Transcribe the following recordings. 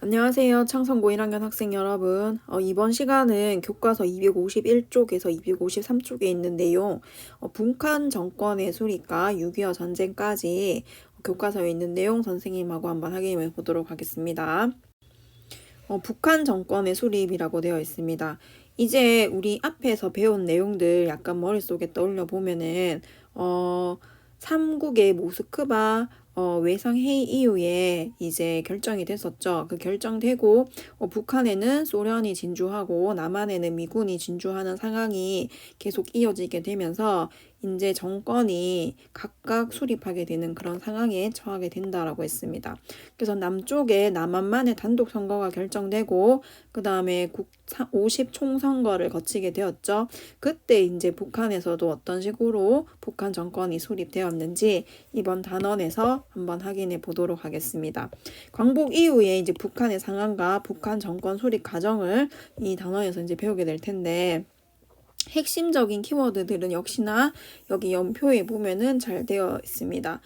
안녕하세요. 창성고 1학년 학생 여러분. 이번 시간은 교과서 251쪽에서 253쪽에 있는 내용, 북한 정권의 수립과 6.25 전쟁까지 교과서에 있는 내용 선생님하고 한번 확인해 보도록 하겠습니다. 북한 정권의 수립이라고 되어 있습니다. 이제 우리 앞에서 배운 내용들 약간 머릿속에 떠올려 보면은, 삼국의 모스크바 외상 회의 이후에 이제 결정이 됐었죠. 그 결정되고 북한에는 소련이 진주하고 남한에는 미군이 진주하는 상황이 계속 이어지게 되면서 이제 정권이 각각 수립하게 되는 그런 상황에 처하게 된다라고 했습니다. 그래서 남쪽에 남한만의 단독 선거가 결정되고 그 다음에 50 총선거를 거치게 되었죠. 그때 이제 북한에서도 어떤 식으로 북한 정권이 수립되었는지 이번 단원에서 한번 확인해 보도록 하겠습니다. 광복 이후에 이제 북한의 상황과 북한 정권 수립 과정을 이 단원에서 이제 배우게 될 텐데, 핵심적인 키워드들은 역시나 여기 연표에 보면은 잘 되어 있습니다.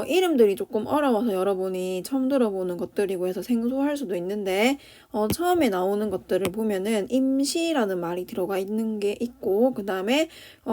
이름들이 조금 어려워서 여러분이 처음 들어보는 것들이고 해서 생소할 수도 있는데, 처음에 나오는 것들을 보면은 임시라는 말이 들어가 있는 게 있고, 그 다음에,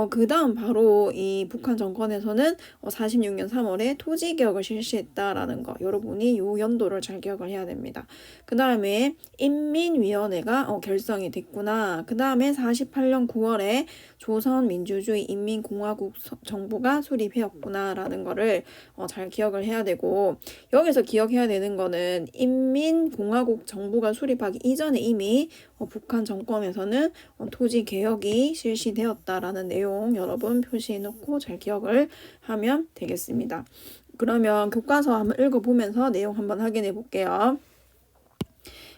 그 다음 바로 이 북한 정권에서는 46년 3월에 토지개혁을 실시했다라는 거, 여러분이 요 연도를 잘 기억을 해야 됩니다. 그 다음에 인민위원회가 결성이 됐구나. 그 다음에 48년 9월에 조선민주주의 인민공화국 정부가 수립되었구나라는 거를 잘 기억을 해야 되고, 여기서 기억해야 되는 거는 인민공화국 정부가 수립하기 이전에 이미 북한 정권에서는 토지 개혁이 실시되었다라는 내용 여러분 표시해 놓고 잘 기억을 하면 되겠습니다. 그러면 교과서 한번 읽어보면서 내용 한번 확인해 볼게요.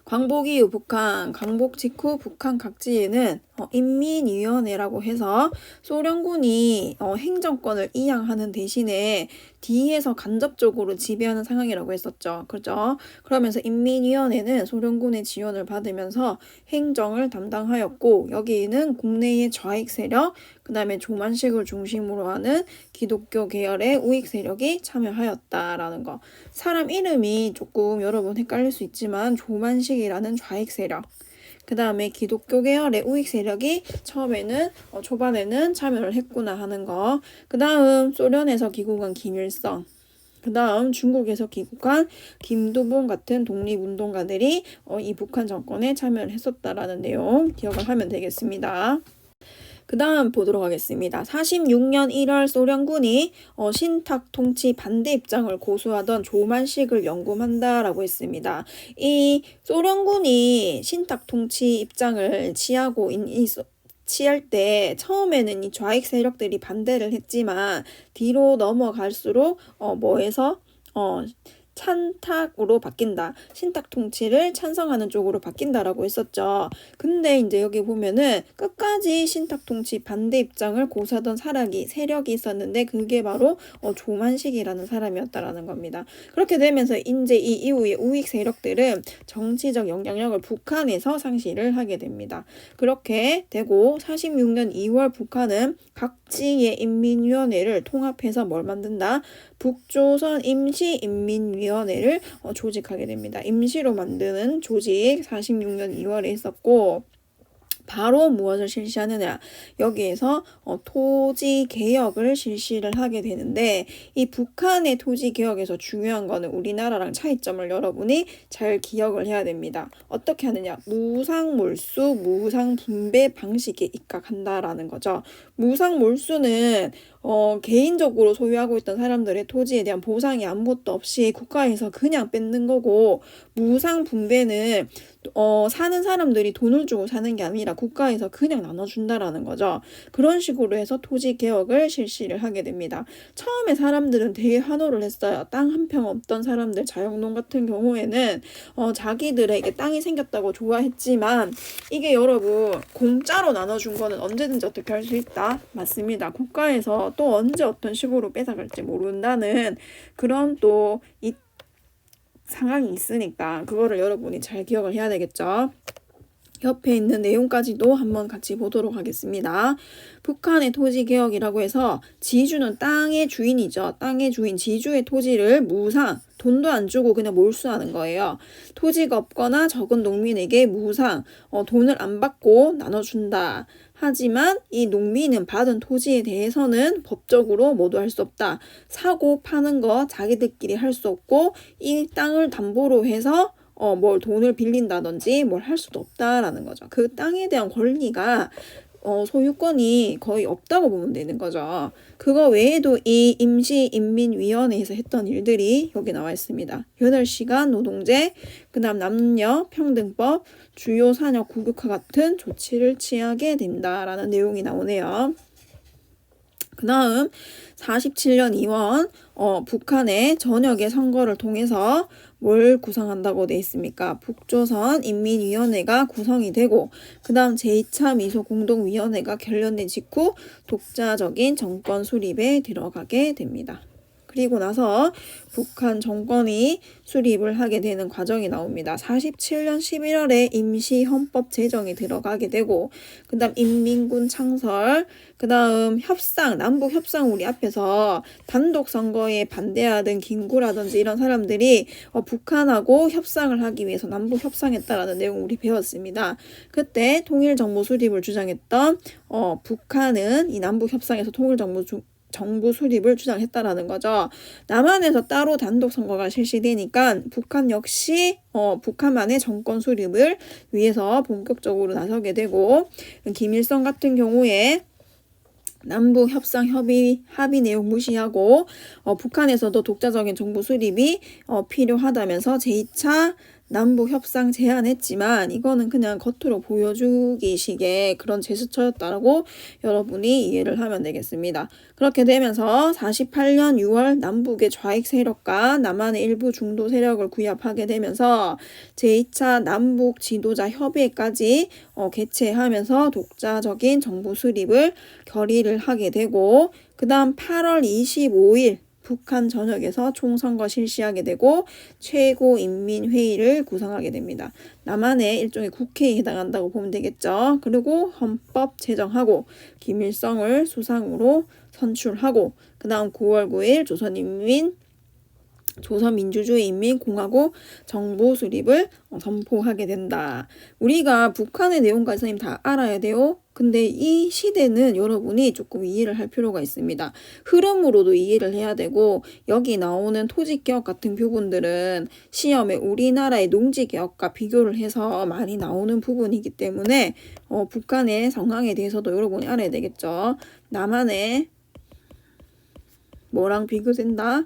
광복 이후 북한, 광복 직후 북한 각지에는 인민위원회라고 해서 소련군이 행정권을 이양하는 대신에 뒤에서 간접적으로 지배하는 상황이라고 했었죠. 그렇죠? 그러면서 인민위원회는 소련군의 지원을 받으면서 행정을 담당하였고, 여기에는 국내의 좌익 세력, 그 다음에 조만식을 중심으로 하는 기독교 계열의 우익 세력이 참여하였다라는 거. 사람 이름이 조금 여러분 헷갈릴 수 있지만 조만식이라는 좌익 세력, 그 다음에 기독교 계열의 우익 세력이 처음에는 초반에는 참여를 했구나 하는 거. 그 다음 소련에서 귀국한 김일성, 그 다음 중국에서 귀국한 김두봉 같은 독립운동가들이 이 북한 정권에 참여를 했었다라는 내용 기억을 하면 되겠습니다. 그 다음 보도록 하겠습니다. 46년 1월 소련군이 신탁 통치 반대 입장을 고수하던 조만식을 연금한다라고 했습니다. 이 소련군이 신탁 통치 입장을 취할 때 처음에는 이 좌익 세력들이 반대를 했지만 뒤로 넘어갈수록 뭐해서 찬탁으로 바뀐다. 신탁 통치를 찬성하는 쪽으로 바뀐다라고 했었죠. 근데 이제 여기 보면은 끝까지 신탁 통치 반대 입장을 고수하던 세력이 있었는데 그게 바로 조만식이라는 사람이었다라는 겁니다. 그렇게 되면서 이제 이 이후에 우익 세력들은 정치적 영향력을 북한에서 상실을 하게 됩니다. 그렇게 되고 46년 2월 북한은 각지의 인민위원회를 통합해서 뭘 만든다? 북조선 임시인민위원회를 조직하게 됩니다. 임시로 만드는 조직 46년 2월에 있었고, 바로 무엇을 실시하느냐, 여기에서 토지 개혁을 실시를 하게 되는데, 이 북한의 토지 개혁에서 중요한 거는 우리나라랑 차이점을 여러분이 잘 기억을 해야 됩니다. 어떻게 하느냐, 무상몰수 무상분배 방식에 입각한다라는 거죠. 무상몰수는 개인적으로 소유하고 있던 사람들의 토지에 대한 보상이 아무것도 없이 국가에서 그냥 뺏는 거고, 무상분배는 사는 사람들이 돈을 주고 사는 게 아니라 국가에서 그냥 나눠준다라는 거죠. 그런 식으로 해서 토지 개혁을 실시를 하게 됩니다. 처음에 사람들은 되게 환호를 했어요. 땅 한 평 없던 사람들, 자영농 같은 경우에는 자기들에게 땅이 생겼다고 좋아했지만, 이게 여러분 공짜로 나눠준 거는 언제든지 어떻게 할 수 있다? 맞습니다. 국가에서 또 언제 어떤 식으로 뺏어갈지 모른다는 그런 또 상황이 있으니까 그거를 여러분이 잘 기억을 해야 되겠죠. 옆에 있는 내용까지도 한번 같이 보도록 하겠습니다. 북한의 토지개혁이라고 해서 지주는 땅의 주인이죠. 땅의 주인 지주의 토지를 무상, 돈도 안 주고 그냥 몰수하는 거예요. 토지가 없거나 적은 농민에게 무상, 돈을 안 받고 나눠준다. 하지만 이 농민은 받은 토지에 대해서는 법적으로 모두 할 수 없다. 사고 파는 거 자기들끼리 할 수 없고 이 땅을 담보로 해서 뭘 돈을 빌린다든지 뭘 할 수도 없다라는 거죠. 그 땅에 대한 권리가 소유권이 거의 없다고 보면 되는 거죠. 그거 외에도 이 임시인민위원회에서 했던 일들이 여기 나와 있습니다. 8시간 노동제, 그 다음 남녀평등법, 주요 산업 국유화 같은 조치를 취하게 된다라는 내용이 나오네요. 그 다음 47년 2월 북한의 전역의 선거를 통해서 뭘 구성한다고 돼 있습니까? 북조선 인민위원회가 구성이 되고 그 다음 제2차 미소공동위원회가 결련된 직후 독자적인 정권 수립에 들어가게 됩니다. 그리고 나서 북한 정권이 수립을 하게 되는 과정이 나옵니다. 47년 11월에 임시헌법 제정이 들어가게 되고 그 다음 인민군 창설, 그 다음 협상, 남북 협상 우리 앞에서 단독 선거에 반대하던 김구라든지 이런 사람들이 북한하고 협상을 하기 위해서 남북 협상했다라는 내용 우리 배웠습니다. 그때 통일정부 수립을 주장했던 북한은 이 남북 협상에서 정부 수립을 주장했다라는 거죠. 남한에서 따로 단독 선거가 실시되니까 북한 역시 북한만의 정권 수립을 위해서 본격적으로 나서게 되고 김일성 같은 경우에 남북 협상 합의 내용 무시하고 북한에서도 독자적인 정부 수립이 필요하다면서 제2차 남북 협상 제안했지만 이거는 그냥 겉으로 보여주기식의 그런 제스처였다라고 여러분이 이해를 하면 되겠습니다. 그렇게 되면서 48년 6월 남북의 좌익 세력과 남한의 일부 중도 세력을 구합하게 되면서 제2차 남북 지도자 협의회까지 개최하면서 독자적인 정부 수립을 결의를 하게 되고 그 다음 8월 25일 북한 전역에서 총선거 실시하게 되고 최고인민회의를 구성하게 됩니다. 남한의 일종의 국회에 해당한다고 보면 되겠죠. 그리고 헌법 제정하고 김일성을 수상으로 선출하고 그 다음 9월 9일 조선민주주의인민공화국 정부 수립을 선포하게 된다. 우리가 북한의 내용까지 선생님 다 알아야 돼요. 근데 이 시대는 여러분이 조금 이해를 할 필요가 있습니다. 흐름으로도 이해를 해야 되고 여기 나오는 토지개혁 같은 부분들은 시험에 우리나라의 농지개혁과 비교를 해서 많이 나오는 부분이기 때문에 북한의 상황에 대해서도 여러분이 알아야 되겠죠. 남한의 뭐랑 비교된다?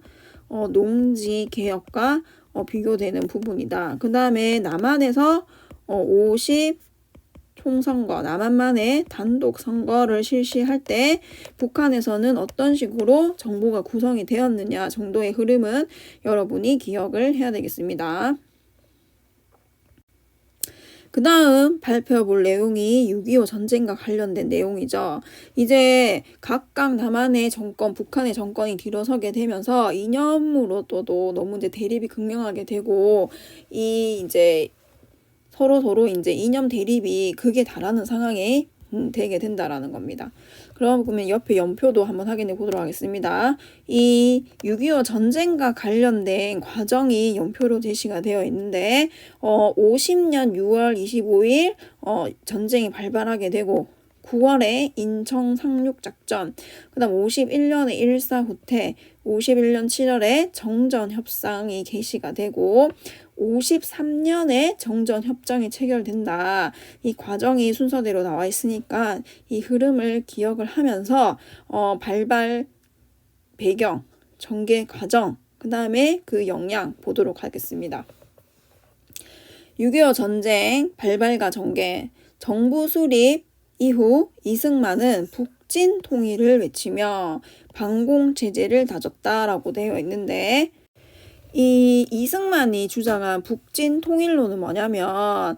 농지개혁과 비교되는 부분이다. 그 다음에 남한에서 50 총선거, 남한만의 단독 선거를 실시할 때 북한에서는 어떤 식으로 정부가 구성이 되었느냐 정도의 흐름은 여러분이 기억을 해야 되겠습니다. 그 다음 발표해볼 내용이 6.25 전쟁과 관련된 내용이죠. 이제 각각 남한의 정권, 북한의 정권이 들어서게 되면서 이념으로도 너무 이제 대립이 극명하게 되고 이제 서로 이제 이념 대립이 극에 달하는 상황에 되게 된다라는 겁니다. 그러면 옆에 연표도 한번 확인해 보도록 하겠습니다. 이 6.25 전쟁과 관련된 과정이 연표로 제시가 되어 있는데 50년 6월 25일 전쟁이 발발하게 되고 9월에 인청 상륙작전, 그 다음 51년에 1.4 후퇴, 51년 7월에 정전협상이 개시가 되고 53년에 정전협정이 체결된다. 이 과정이 순서대로 나와 있으니까 이 흐름을 기억을 하면서 발발 배경, 전개 과정, 그 다음에 그 역량 보도록 하겠습니다. 6.25 전쟁 발발과 전개, 정부 수립 이후 이승만은 북진 통일을 외치며 반공 체제를 다졌다라고 되어 있는데 이 이승만이 주장한 북진 통일론은 뭐냐면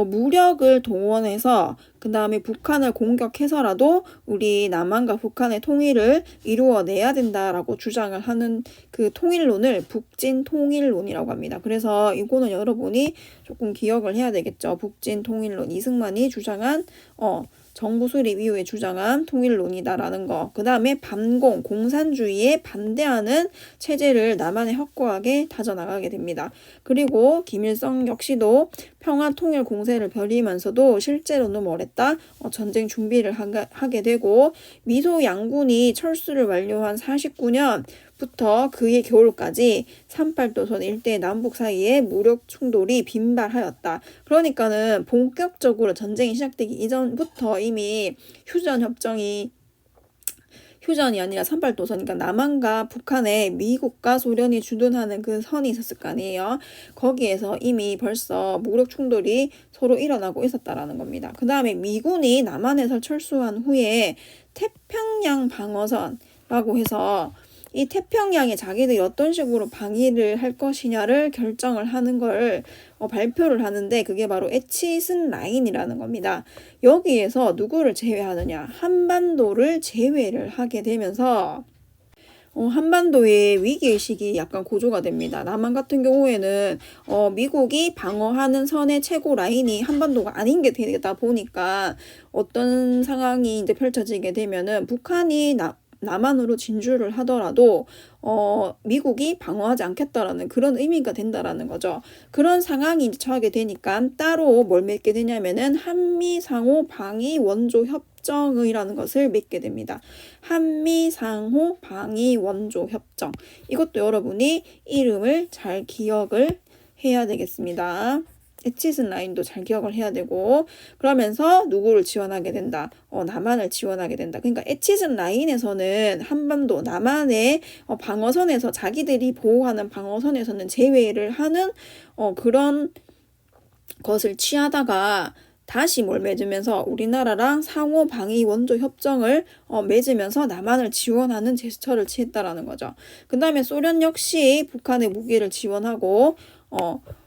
무력을 동원해서 그 다음에 북한을 공격해서라도 우리 남한과 북한의 통일을 이루어내야 된다라고 주장을 하는 그 통일론을 북진 통일론이라고 합니다. 그래서 이거는 여러분이 조금 기억을 해야 되겠죠. 북진 통일론, 이승만이 주장한 정부 수립 이후에 주장한 통일론이다라는 거. 그 다음에 반공, 공산주의에 반대하는 체제를 남한에 확고하게 다져나가게 됩니다. 그리고 김일성 역시도 평화 통일 공세를 벌이면서도 실제로는 뭐랬다? 전쟁 준비를 하게 되고 미소 양군이 철수를 완료한 49년부터 그해 겨울까지 38도선 일대 남북 사이에 무력 충돌이 빈발하였다. 그러니까는 본격적으로 전쟁이 시작되기 이전부터 이미 휴전이 아니라 38도선, 그러니까 남한과 북한에 미국과 소련이 주둔하는 그 선이 있었을 거 아니에요. 거기에서 이미 벌써 무력 충돌이 서로 일어나고 있었다라는 겁니다. 그 다음에 미군이 남한에서 철수한 후에 태평양 방어선라고 해서 이 태평양에 자기들이 어떤 식으로 방위를 할 것이냐를 결정을 하는 걸 발표를 하는데 그게 바로 에치슨 라인이라는 겁니다. 여기에서 누구를 제외하느냐? 한반도를 제외를 하게 되면서 한반도의 위기의식이 약간 고조가 됩니다. 남한 같은 경우에는 미국이 방어하는 선의 최고 라인이 한반도가 아닌 게 되다 보니까 어떤 상황이 이제 펼쳐지게 되면은 북한이 남한으로 진주를 하더라도 미국이 방어하지 않겠다라는 그런 의미가 된다라는 거죠. 그런 상황이 처하게 되니까 따로 뭘 맺게 되냐면은 한미상호 방위 원조 협정이라는 것을 맺게 됩니다. 한미상호 방위 원조 협정. 이것도 여러분이 이름을 잘 기억을 해야 되겠습니다. 에치슨 라인도 잘 기억을 해야 되고 그러면서 누구를 지원하게 된다. 남한을 지원하게 된다. 그러니까 에치슨 라인에서는 한반도 남한의 방어선에서 자기들이 보호하는 방어선에서는 제외를 하는 그런 것을 취하다가 다시 뭘 맺으면서 우리나라랑 상호 방위 원조 협정을 맺으면서 남한을 지원하는 제스처를 취했다라는 거죠. 그 다음에 소련 역시 북한의 무기를 지원하고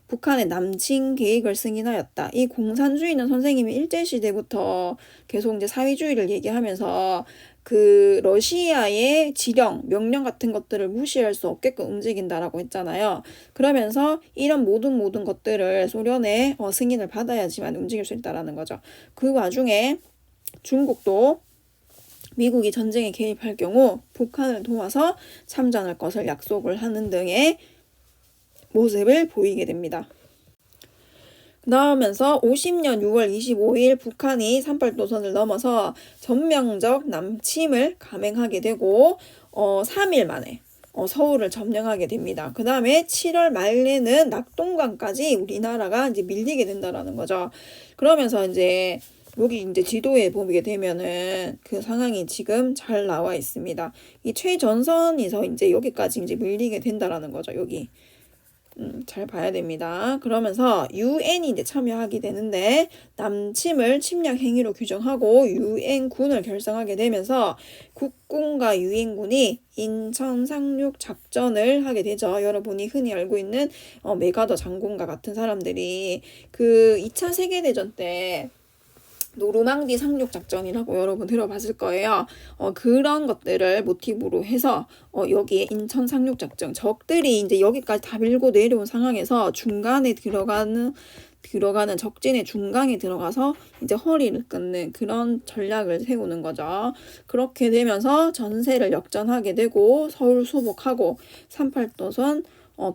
북한의 남침 계획을 승인하였다. 이 공산주의는 선생님이 일제시대부터 계속 이제 사회주의를 얘기하면서 그 러시아의 지령, 명령 같은 것들을 무시할 수 없게끔 움직인다라고 했잖아요. 그러면서 이런 모든 것들을 소련의 승인을 받아야지만 움직일 수 있다라는 거죠. 그 와중에 중국도 미국이 전쟁에 개입할 경우 북한을 도와서 참전할 것을 약속을 하는 등의 모습을 보이게 됩니다. 나오면서 50년 6월 25일 북한이 38도선을 넘어서 전면적 남침을 감행하게 되고 3일 만에 서울을 점령하게 됩니다. 그 다음에 7월 말에는 낙동강까지 우리나라가 이제 밀리게 된다라는 거죠. 그러면서 이제 여기 이제 지도에 보게 되면은 그 상황이 지금 잘 나와 있습니다. 이 최전선에서 이제 여기까지 이제 밀리게 된다라는 거죠. 여기. 잘 봐야 됩니다. 그러면서 유엔이 이제 참여하게 되는데 남침을 침략 행위로 규정하고 유엔군을 결성하게 되면서 국군과 유엔군이 인천 상륙 작전을 하게 되죠. 여러분이 흔히 알고 있는 메가더 장군과 같은 사람들이 그 2차 세계대전 때 노르망디 상륙 작전이라고 여러분 들어봤을 거예요. 그런 것들을 모티브로 해서 여기에 인천 상륙 작전, 적들이 이제 여기까지 다 밀고 내려온 상황에서 중간에 들어가는 적진의 중간에 들어가서 이제 허리를 끊는 그런 전략을 세우는 거죠. 그렇게 되면서 전세를 역전하게 되고 서울 수복하고 38도선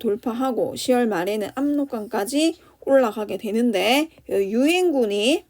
돌파하고 10월 말에는 압록강까지 올라가게 되는데 유엔군이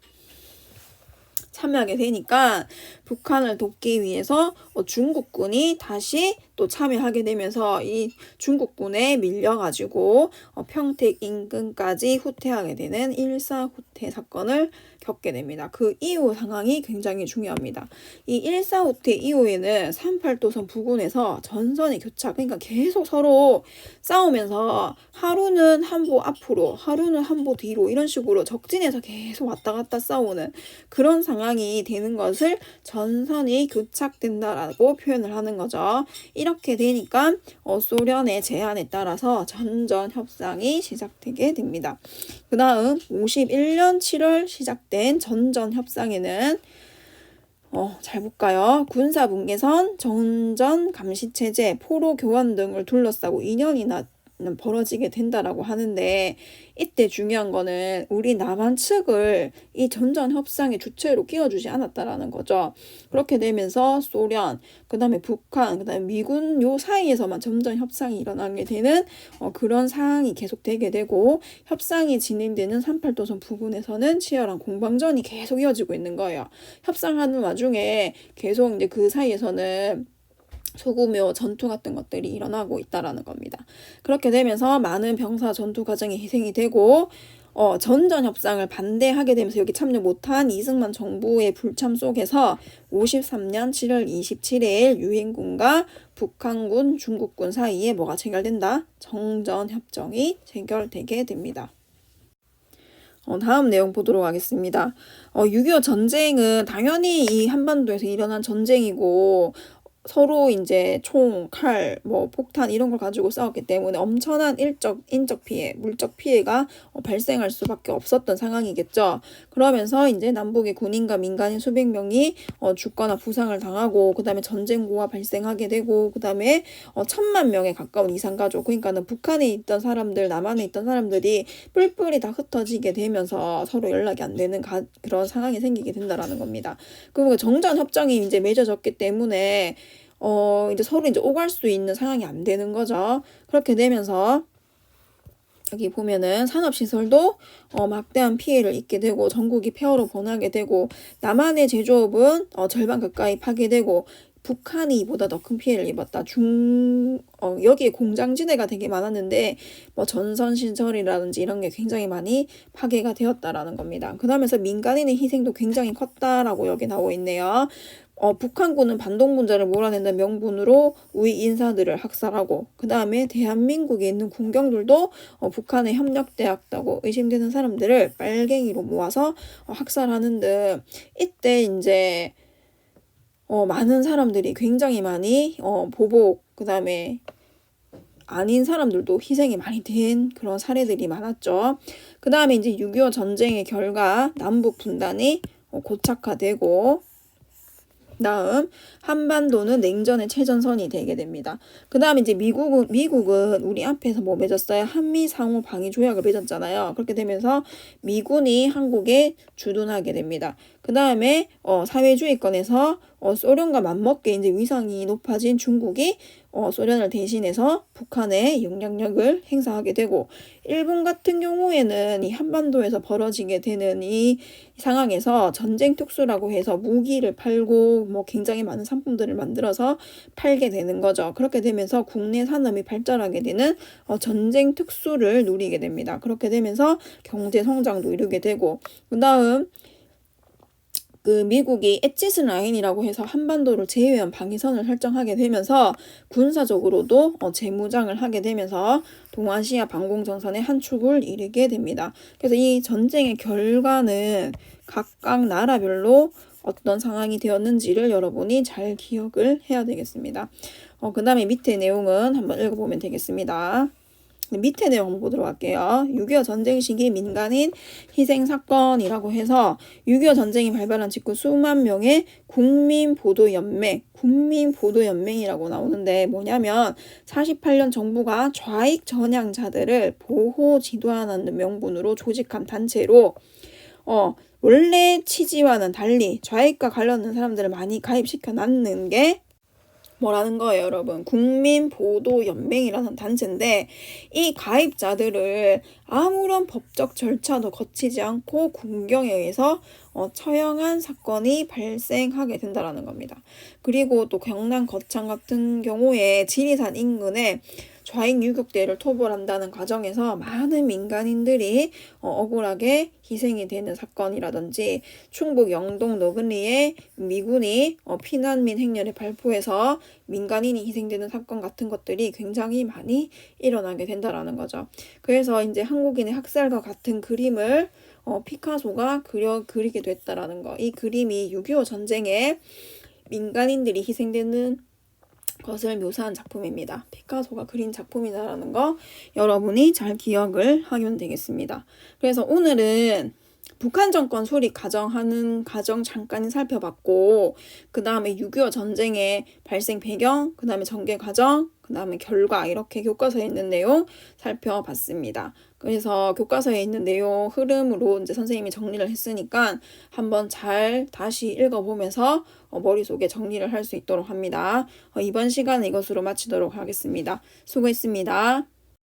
참여하게 되니까 북한을 돕기 위해서 중국군이 다시 또 참여하게 되면서 이 중국군에 밀려가지고 평택 인근까지 후퇴하게 되는 일사후퇴 사건을 겪게 됩니다. 그 이후 상황이 굉장히 중요합니다. 이 일사후퇴 이후에는 38도선 부근에서 전선이 교차, 그러니까 계속 서로 싸우면서 하루는 한보 앞으로, 하루는 한보 뒤로 이런 식으로 적진에서 계속 왔다 갔다 싸우는 그런 상황이 되는 것을 전 전선이 교착된다라고 표현을 하는 거죠. 이렇게 되니까 소련의 제안에 따라서 전전 협상이 시작되게 됩니다. 그 다음 51년 7월 시작된 전전 협상에는 잘 볼까요? 군사분계선, 정전 감시체제, 포로 교환 등을 둘러싸고 2년이나 벌어지게 된다라고 하는데, 이때 중요한 거는 우리 남한 측을 이 전전 협상의 주체로 끼워주지 않았다라는 거죠. 그렇게 되면서 소련, 그 다음에 북한, 그 다음에 미군 요 사이에서만 전전 협상이 일어나게 되는 그런 상황이 계속되게 되고, 협상이 진행되는 38도선 부근에서는 치열한 공방전이 계속 이어지고 있는 거예요. 협상하는 와중에 계속 이제 그 사이에서는 소규모 전투 같은 것들이 일어나고 있다라는 겁니다. 그렇게 되면서 많은 병사 전투 과정에 희생이 되고 전전 협상을 반대하게 되면서 여기 참여 못한 이승만 정부의 불참 속에서 53년 7월 27일 유엔군과 북한군, 중국군 사이에 뭐가 체결된다? 정전협정이 체결되게 됩니다. 다음 내용 보도록 하겠습니다. 6.25 전쟁은 당연히 이 한반도에서 일어난 전쟁이고, 서로 이제 총, 칼, 폭탄 이런 걸 가지고 싸웠기 때문에 엄청난 인적 피해, 물적 피해가 발생할 수밖에 없었던 상황이겠죠. 그러면서 이제 남북의 군인과 민간인 수백 명이 죽거나 부상을 당하고, 그 다음에 전쟁고가 발생하게 되고, 그 다음에 1,000만 명에 가까운 이산가족, 그러니까는 북한에 있던 사람들, 남한에 있던 사람들이 뿔뿔이 다 흩어지게 되면서 서로 연락이 안 되는 그런 상황이 생기게 된다라는 겁니다. 그리고 정전 협정이 이제 맺어졌기 때문에 이제 서로 이제 오갈 수 있는 상황이 안 되는 거죠. 그렇게 되면서 여기 보면은 산업시설도 막대한 피해를 입게 되고, 전국이 폐허로 번하게 되고, 남한의 제조업은 절반 가까이 파괴되고, 북한이 이보다 더 큰 피해를 입었다. 여기에 공장지대가 되게 많았는데 전선시설이라든지 이런 게 굉장히 많이 파괴가 되었다라는 겁니다. 그 다음에서 민간인의 희생도 굉장히 컸다라고 여기 나오고 있네요. 북한군은 반동 문제를 몰아낸다는 명분으로 우위 인사들을 학살하고, 그 다음에 대한민국에 있는 군경들도 북한에 협력되었다고 의심되는 사람들을 빨갱이로 모아서 학살하는 등, 이때 이제 많은 사람들이 굉장히 많이 보복, 그 다음에 아닌 사람들도 희생이 많이 된 그런 사례들이 많았죠. 그 다음에 이제 6.25 전쟁의 결과 남북 분단이 고착화되고, 다음 한반도는 냉전의 최전선이 되게 됩니다. 그 다음에 이제 미국은 우리 앞에서 뭐 맺었어요? 한미 상호 방위 조약을 맺었잖아요. 그렇게 되면서 미군이 한국에 주둔하게 됩니다. 그 다음에 사회주의권에서 소련과 맞먹게 이제 위상이 높아진 중국이 소련을 대신해서 북한에 영향력을 행사하게 되고, 일본 같은 경우에는 이 한반도에서 벌어지게 되는 이 상황에서 전쟁 특수라고 해서 무기를 팔고 굉장히 많은 상품들을 만들어서 팔게 되는 거죠. 그렇게 되면서 국내 산업이 발전하게 되는 전쟁 특수를 누리게 됩니다. 그렇게 되면서 경제 성장도 이루게 되고, 그 다음 그 미국이 엣지스 라인이라고 해서 한반도를 제외한 방위선을 설정하게 되면서 군사적으로도 재무장을 하게 되면서 동아시아 방공전선의 한 축을 이루게 됩니다. 그래서 이 전쟁의 결과는 각각 나라별로 어떤 상황이 되었는지를 여러분이 잘 기억을 해야 되겠습니다. 그 다음에 밑에 내용은 한번 읽어보면 되겠습니다. 밑에 내용 한번 보도록 할게요. 6.25 전쟁 시기 민간인 희생 사건이라고 해서 6.25 전쟁이 발발한 직후 수만 명의 국민보도연맹이라고 나오는데, 뭐냐면 48년 정부가 좌익 전향자들을 보호 지도하는 명분으로 조직한 단체로 원래 취지와는 달리 좌익과 관련된 사람들을 많이 가입시켜 놨는 게 뭐라는 거예요, 여러분? 국민보도연맹이라는 단체인데, 이 가입자들을 아무런 법적 절차도 거치지 않고 군경에 의해서 처형한 사건이 발생하게 된다라는 겁니다. 그리고 또 경남 거창 같은 경우에 지리산 인근에 좌익 유격대를 토벌한다는 과정에서 많은 민간인들이 억울하게 희생이 되는 사건이라든지 충북 영동 너근리에 미군이 피난민 행렬에 발포해서 민간인이 희생되는 사건 같은 것들이 굉장히 많이 일어나게 된다라는 거죠. 그래서 이제 한국인의 학살과 같은 그림을 피카소가 그리게 됐다라는 거. 이 그림이 6.25 전쟁에 민간인들이 희생되는 것을 묘사한 작품입니다. 피카소가 그린 작품이다라는 거 여러분이 잘 기억을 하면 되겠습니다. 그래서 오늘은 북한 정권 수립 과정 잠깐 살펴봤고, 그 다음에 6.25 전쟁의 발생 배경, 그 다음에 전개 과정, 그 다음에 결과, 이렇게 교과서에 있는 내용 살펴봤습니다. 그래서 교과서에 있는 내용 흐름으로 이제 선생님이 정리를 했으니까 한번 잘 다시 읽어보면서 머릿속에 정리를 할 수 있도록 합니다. 이번 시간은 이것으로 마치도록 하겠습니다. 수고했습니다.